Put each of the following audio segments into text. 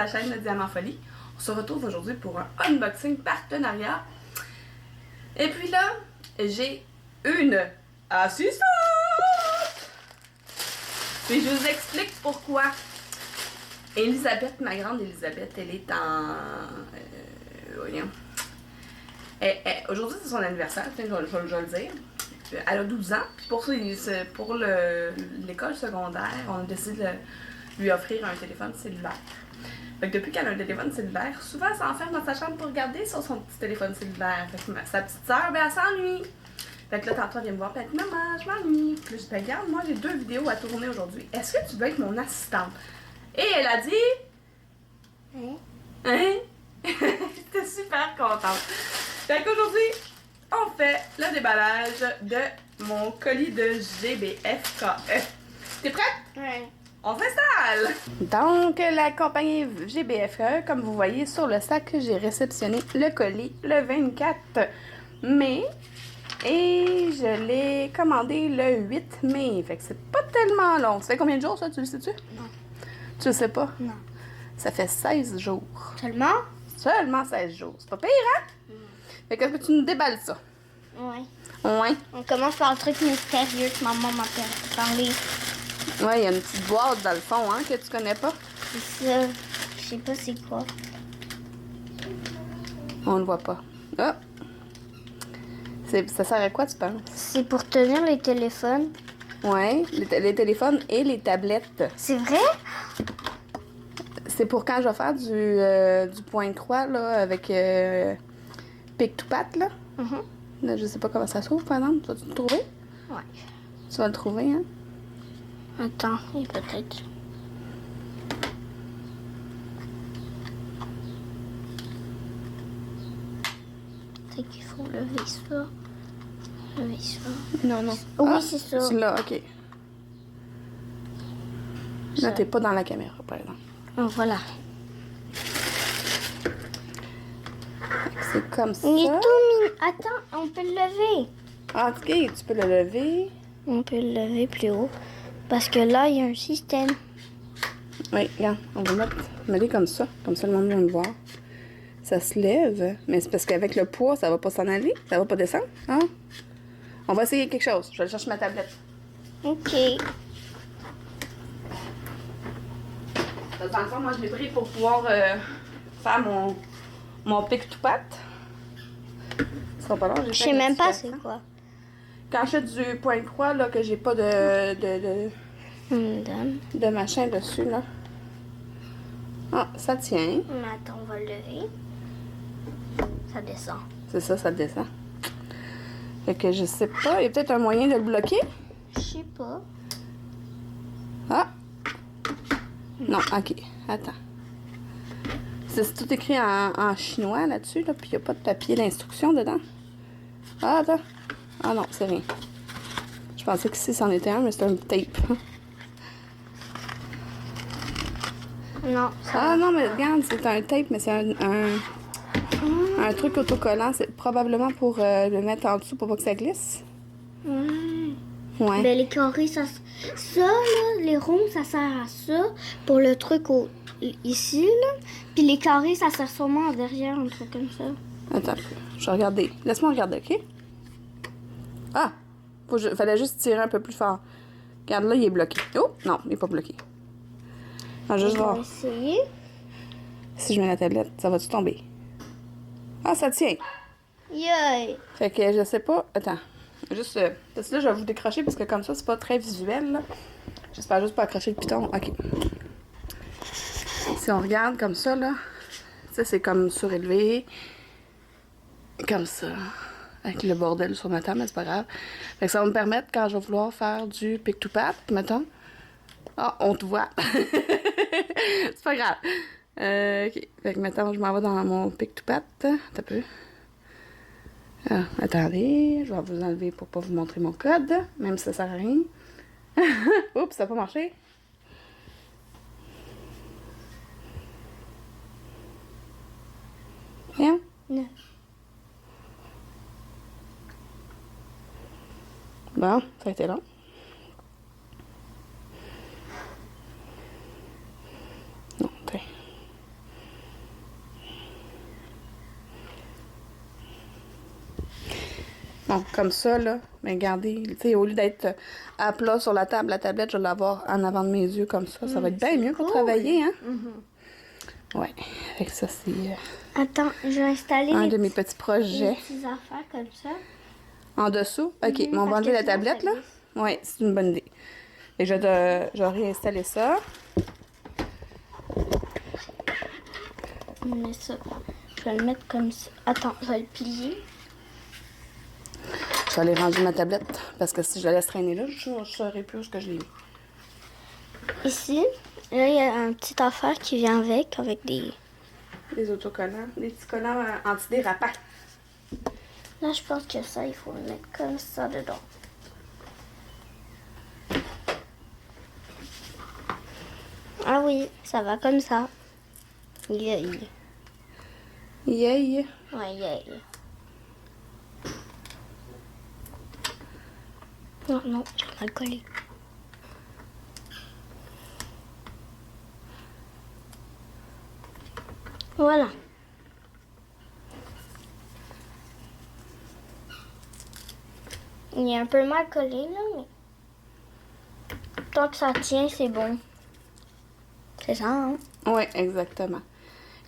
chaîne de Diamant Folie. On se retrouve aujourd'hui pour un unboxing partenariat. Et puis là, j'ai une assistante! Puis je vous explique pourquoi. Elisabeth, ma grande Elisabeth, elle est en... voyons. Aujourd'hui, c'est son anniversaire, je vais le dire. Elle a 12 ans, puis pour l'école secondaire, on a décidé de lui offrir un téléphone cellulaire. Fait que depuis qu'elle a un téléphone cellulaire, souvent elle s'enferme dans sa chambre pour regarder sur son petit téléphone cellulaire. Fait que sa petite sœur, ben elle s'ennuie. Fait que là, tantôt, elle vient me voir, puis elle dit « Maman, je m'ennuie. » Puis je dis « Ben regarde, moi j'ai 2 vidéos à tourner aujourd'hui. Est-ce que tu veux être mon assistante? » Et elle a dit « Hein? Hein? » J'étais super contente. Fait qu'aujourd'hui, on fait le déballage de mon colis de GBFKE. T'es prête? Oui. On s'installe! Donc, la compagnie GBFKE, comme vous voyez sur le sac, j'ai réceptionné le colis le 24 mai. Et je l'ai commandé le 8 mai. Fait que c'est pas tellement long. Ça fait combien de jours, ça? Tu le sais-tu? Non. Tu le sais pas? Non. Ça fait 16 jours. Seulement? Seulement 16 jours. C'est pas pire, hein? Fait que tu nous déballes ça? Oui. Ouais. On commence par le truc mystérieux que maman m'a parlé. Ouais, il y a une petite boîte dans le fond, hein, que tu connais pas. C'est ça. Je sais pas c'est quoi. On le voit pas. Ah! Ça sert à quoi, tu penses? C'est pour tenir les téléphones. Ouais, les téléphones et les tablettes. C'est vrai? C'est pour quand je vais faire du point de croix, là, avec pic to pat, là. Là, je sais pas comment ça s'ouvre, par exemple. Tu vas-tu le trouver? Ouais. Tu vas le trouver, hein? Attends, il peut-être. C'est qu'il faut lever ça. Lever ça. Non, non. Oui, Ah, c'est ça. Tu l'as, ok. Là, t'es pas dans la caméra, par exemple. Oh, voilà. C'est comme ça. Il est tout mignon. Attends, on peut le lever. Ah, ok, tu peux le lever. On peut le lever plus haut. Parce que là, il y a un système. Oui, regarde, on va mettre comme ça. Comme ça, le monde vient le voir. Ça se lève. Mais c'est parce qu'avec le poids, ça va pas s'en aller. Ça va pas descendre. Hein? On va essayer quelque chose. Je vais aller chercher ma tablette. OK. Dans le fond, moi, je l'ai pris pour pouvoir faire mon pic to pat. Ça sera pas long. Je sais même pas c'est quoi. Quand je fais du point de croix, là, que j'ai pas de machin dessus, là. Ah, ça tient. Mais attends, on va le lever. Ça descend. C'est ça, ça descend. Fait que je sais pas, il y a peut-être un moyen de le bloquer. Je sais pas. Ah! Non, ok, attends. C'est tout écrit en chinois là-dessus, là, puis il n'y a pas de papier d'instruction dedans. Ah, attends. Ah non, c'est rien. Je pensais qu'ici, c'en était un, mais c'est un tape. Non. Ah non, mais regarde, c'est un tape, mais c'est un truc autocollant. C'est probablement pour le mettre en dessous pour pas que ça glisse. Ouais. Ben, les carrés, ça là, les ronds, ça sert à ça. Pour le truc ici, là. Puis les carrés, ça sert sûrement derrière, un truc comme ça. Attends, je vais regarder. Laisse-moi regarder, ok? Ah! Fallait juste tirer un peu plus fort. Regarde, là, il est bloqué. Oh! Non, il est pas bloqué. On va juste On va voir. essayer. Si je mets la tablette, ça va-tu tomber? Ah, ça tient! Yay! Fait que je sais pas. Attends. Juste. Parce que là, je vais vous décrocher parce que comme ça, c'est pas très visuel, là. J'espère juste pas accrocher le piton. Ok. Si on regarde comme ça, là. Ça, c'est comme surélevé. Comme ça. Avec le bordel sur ma table, mais c'est pas grave. Fait que ça va me permettre, quand je vais vouloir faire du pic to pat, mettons. Ah, on te voit. C'est pas grave. Ok. Fait que maintenant, je m'en vais dans mon pic to pat. T'as peu. Ah, attendez, je vais vous enlever pour pas vous montrer mon code, même si ça sert à rien. Oups, ça n'a pas marché. Bien? Non. Bon, ça a été long. Non, tiens. Bon, comme ça, là, mais regardez, tu sais, au lieu d'être à plat sur la table, la tablette, je vais l'avoir en avant de mes yeux comme ça va être bien mieux pour travailler, hein? Ouais, avec ça, c'est Attends, je vais installer un les de mes petits, petits projets. les petites affaires comme ça. En dessous? OK, mais on va parce enlever que la sinon, tablette, ça là? glisse. Oui, c'est une bonne idée. Et je vais réinstaller ça. Mais ça, je vais le mettre comme ça. Attends, je vais le plier. Je vais aller ranger ma tablette, parce que si je la laisse traîner là, je ne saurais plus où est-ce que je l'ai mis. Ici, là, il y a un petit affaire qui vient avec des... Des autocollants, des petits collants antidérapants. Là, je pense que ça, il faut le mettre comme ça dedans. Ah oui, ça va comme ça. Yeah. Yeah. Ouais, yeah. Non, non, je vais le coller. Voilà. Il est un peu mal collé, là, mais... Tant que ça tient, c'est bon. C'est ça, hein? Oui, exactement.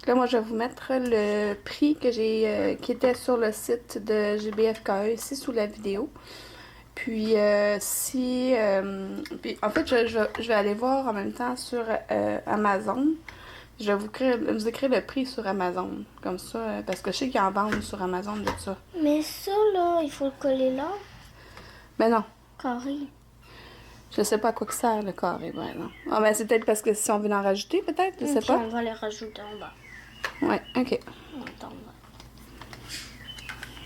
Là, moi, je vais vous mettre le prix que j'ai, qui était sur le site de GBFKE ici sous la vidéo. Puis, puis en fait, je vais aller voir en même temps sur Amazon. Je vais vous écrire le prix sur Amazon, comme ça, parce que je sais qu'ils en vendent sur Amazon de ça. Mais ça, là, il faut le coller là. Ben non, Carré. je sais pas à quoi que sert le carré, ben non. Ah ben c'est peut-être parce que si on veut en rajouter, peut-être, je sais Ok, pas. on va les rajouter en bas. Ouais, ok. Attends,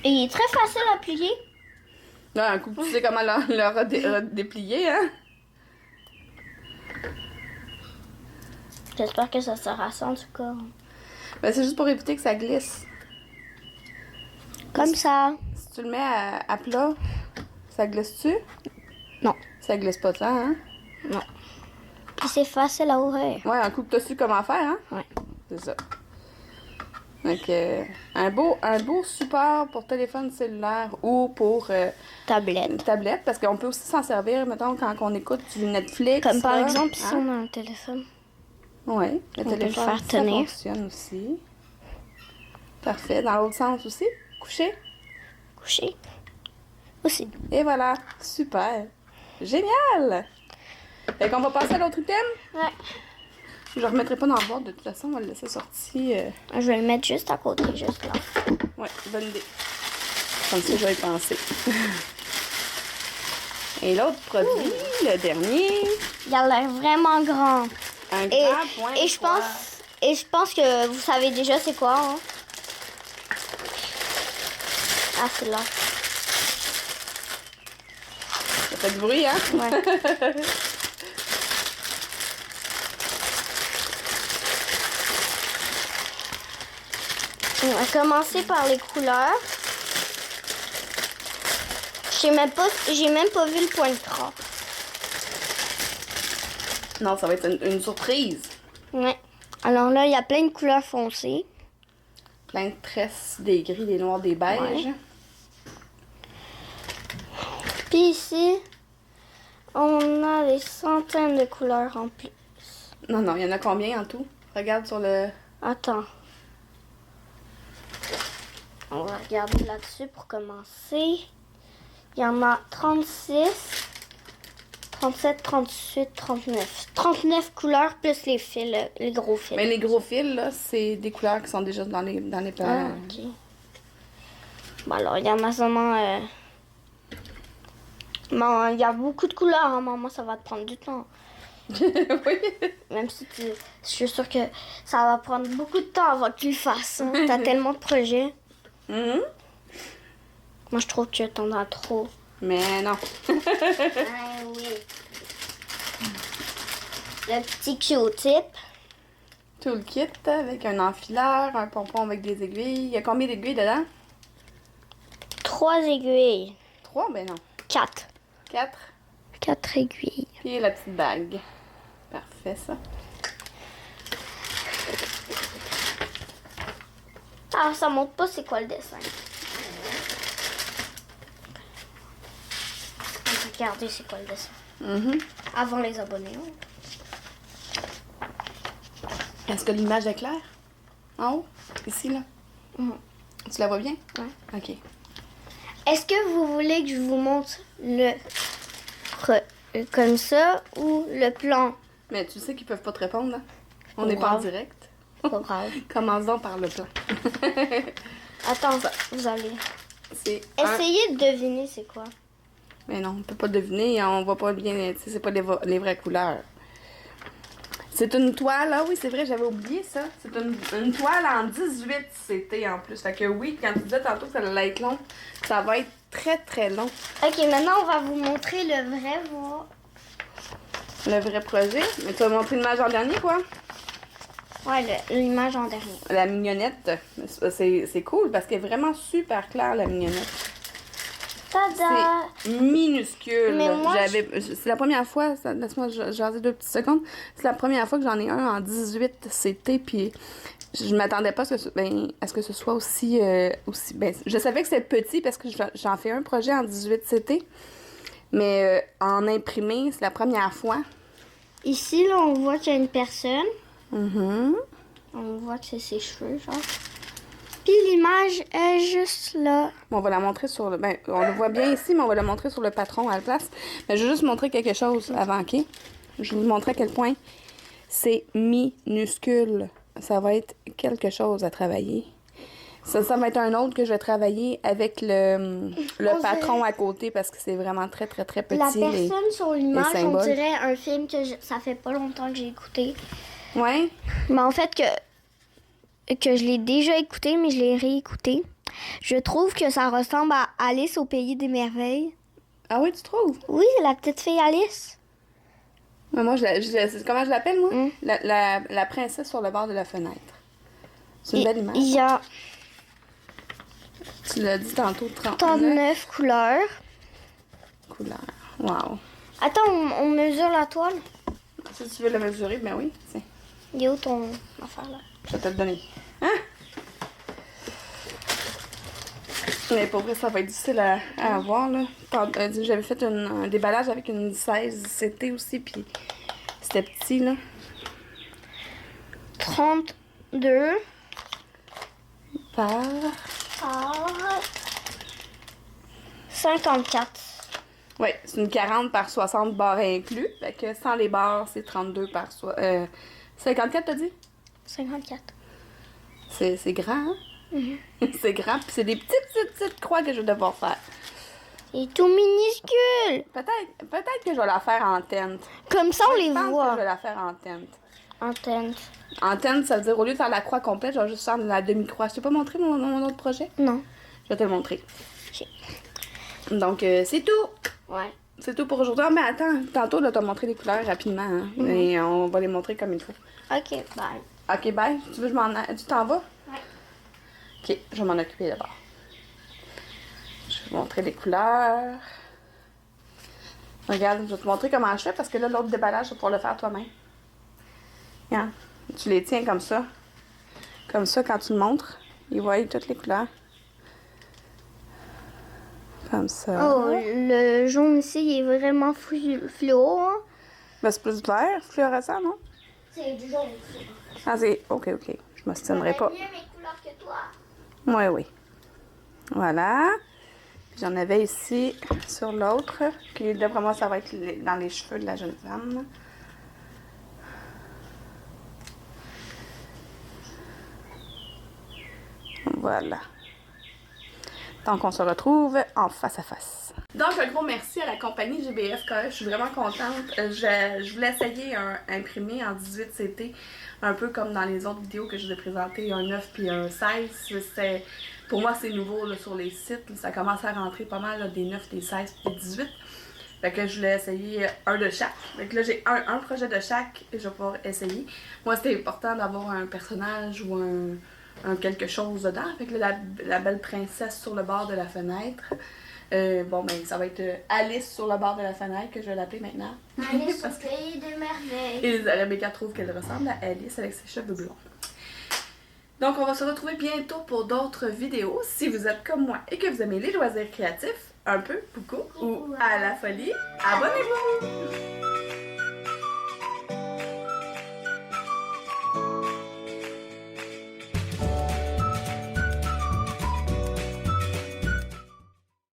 et il est très facile à plier. Là, un coup, tu sais comment le déplier, hein? J'espère que ça sera ça en tout cas. Ben c'est juste pour éviter que ça glisse. Comme ça. Si tu le mets à plat, ça glisse-tu? Non. Ça glisse pas tant, hein? Non. Puis c'est facile à ouvrir. Ouais, un coup que t'as su comment faire, hein? Ouais. C'est ça. Donc, un beau support pour téléphone cellulaire ou pour une Tablette. tablette, parce qu'on peut aussi s'en servir, mettons, quand on écoute du Netflix. Comme par là, exemple, si hein? on a un téléphone. Oui, le On peut le téléphone, faire ça tenir. fonctionne aussi. Parfait. Dans l'autre sens aussi, couché. Couché. Aussi. Et voilà, super. Génial! Fait qu'on va passer à l'autre item. Ouais. Je ne remettrai pas dans le boîte, de toute façon, on va le laisser sorti. Je vais le mettre juste à côté, juste là. Ouais, bonne idée. Comme ça, je vais y penser. Et l'autre produit, le dernier, Il a l'air vraiment grand. un Et, grand point. je pense que vous savez déjà c'est quoi, hein? Ah, c'est là. Ça fait du bruit, hein? Ouais. On va commencer par les couleurs. J'ai même pas vu le point de croix. Non, ça va être une surprise. Ouais. Alors là, il y a plein de couleurs foncées. Plein de tresses, des gris, des noirs, des beiges. Ouais. Puis ici, on a des centaines de couleurs en plus. Non, non, il y en a combien en tout? Regarde sur le... Attends. On va regarder là-dessus pour commencer. Il y en a 36, 37, 38, 39. 39 couleurs plus les fils, les gros fils. Mais les gros fils, là, c'est des couleurs qui sont déjà dans les Ah, ok. Bon, alors, il y en a seulement... Bon, il y a beaucoup de couleurs, hein, maman, ça va te prendre du temps. Oui. Même si je suis sûre que ça va prendre beaucoup de temps avant que tu le fasses. Hein. T'as tellement de projets. Mhm. Moi, je trouve que t'en as trop. Mais non. Ah oui. Le petit Q-tip. Tout le kit avec un enfileur, un pompon avec des aiguilles. Il y a combien d'aiguilles dedans? 3 aiguilles. 3? Ben non. 4. 4. 4 aiguilles. Puis la petite bague. Parfait, ça. Ah, ça montre pas c'est quoi le dessin. regarder c'est quoi le dessin. Mhm. Avant les abonnés. Est-ce que l'image est claire? En haut? Ici, là? Mhm. Tu la vois bien? Ouais. OK. Est-ce que vous voulez que je vous montre comme ça ou le plan? Mais tu sais qu'ils peuvent pas te répondre, hein? On Pas n'est pas en grave. direct. Pas grave. Commençons par le plan. Attends, vous allez. C'est Essayez de deviner c'est quoi. Mais non, on peut pas deviner, on voit pas bien, tu sais, c'est pas les vraies couleurs. C'est une toile, ah oui, c'est vrai, j'avais oublié ça. C'est une toile en 18 CT en plus. Fait que oui, quand tu disais tantôt que ça allait être long, ça va être très très long. Ok, maintenant on va vous montrer le vrai voir. Le vrai projet. Mais tu vas montrer l'image en dernier, quoi? Ouais, l'image en dernier. La mignonnette, c'est cool parce qu'elle est vraiment super claire, la mignonnette. Tada! C'est minuscule. Mais moi, c'est la première fois, laisse-moi jaser 2 petites secondes. C'est la première fois que j'en ai un en 18 CT, puis je m'attendais pas à ce que ce soit aussi, je savais que c'était petit parce que j'en fais un projet en 18 CT, mais en imprimé, c'est la première fois. Ici, là, on voit qu'il y a une personne. Mhm. On voit que c'est ses cheveux, genre. Puis l'image est juste là. On va la montrer sur le... Ben, on le voit bien ici, mais on va la montrer sur le patron à la place. Mais je vais juste montrer quelque chose avant, OK? Je vais vous montrer à quel point c'est minuscule. Ça va être quelque chose à travailler. Ça va être un autre que je vais travailler avec le patron à côté parce que c'est vraiment très, très, très petit. La personne sur l'image, on symboles. dirait un film que ça fait pas longtemps que j'ai écouté. Ouais? Mais en fait, que je l'ai déjà écouté, mais je l'ai réécouté. Je trouve que ça ressemble à Alice au Pays des Merveilles. Ah oui, tu trouves? Oui, c'est la petite fille Alice. Mais moi, comment je l'appelle, moi? Mm. La princesse sur le bord de la fenêtre. C'est une belle image. Il y a Tu l'as dit tantôt, 39 39 couleurs. couleurs. Wow. Attends, on mesure la toile. Si tu veux le mesurer, ben oui. Tiens, Il est où ton affaire là? je vais te le donner. Hein? Mais pour vrai, ça va être difficile à avoir, là. J'avais fait un déballage avec une 16 CT aussi, puis c'était petit, là. 32 Par... par 54. Oui, c'est une 40 par 60 barres inclus. Fait que sans les barres, c'est 32 par 54, t'as dit? 54. C'est grand, hein? C'est grand, puis c'est des petites croix que je vais devoir faire. Il est tout minuscule. Peut-être que je vais la faire en teinte. Comme ça, on les Je pense que je voit. vais la faire en teinte. En teinte. En teinte, ça veut dire au lieu de faire la croix complète, je vais juste faire la demi-croix. Je t'ai pas montré mon autre projet? Non. Je vais te le montrer. Ok. Donc, c'est tout. Ouais. C'est tout pour aujourd'hui. Ah, mais attends, tantôt, là, t'as montré les couleurs rapidement. Hein? Et on va les montrer comme il faut. Ok, bye. Ok, bye. Tu veux que je m'en aille? Tu t'en vas? Ouais. Ok, je vais m'en occuper d'abord. Je vais vous montrer les couleurs. Regarde, je vais te montrer comment je fais parce que là, l'autre déballage, tu vas pouvoir le faire toi-même. Regarde, tu les tiens comme ça. Comme ça, quand tu le montres, ils voient toutes les couleurs. Comme ça. Oh, le jaune ici, il est vraiment fluo. Hein? Ben, c'est plus vert, fluorescent, non? C'est du jaune ici. Ah, c'est... Ok. Je m'obstinerai pas. mieux mes couleurs que toi. Oui. Voilà. Puis j'en avais ici sur l'autre. Puis d'après moi, ça va être dans les cheveux de la jeune femme. Voilà. Donc, on se retrouve en face à face. Donc, un gros merci à la compagnie GBF-KF. Je suis vraiment contente. Je voulais essayer un imprimé en 18 CT, un peu comme dans les autres vidéos que je vous ai présentées, un 9 puis un 16. Pour moi, c'est nouveau là, sur les sites. Ça commence à rentrer pas mal là, des 9, des 16 puis des 18. Fait que je voulais essayer un de chaque. Fait que là, j'ai un projet de chaque et je vais pouvoir essayer. Moi, c'était important d'avoir un personnage ou un quelque chose dedans. Fait que là, la belle princesse sur le bord de la fenêtre. Ça va être Alice sur le bord de la fenêtre que je vais l'appeler maintenant. Alice au Pays des Merveilles. Et Rebecca trouve qu'elle ressemble à Alice avec ses cheveux blonds. Donc, on va se retrouver bientôt pour d'autres vidéos. Si vous êtes comme moi et que vous aimez les loisirs créatifs, un peu, beaucoup, ou à la folie, abonnez-vous!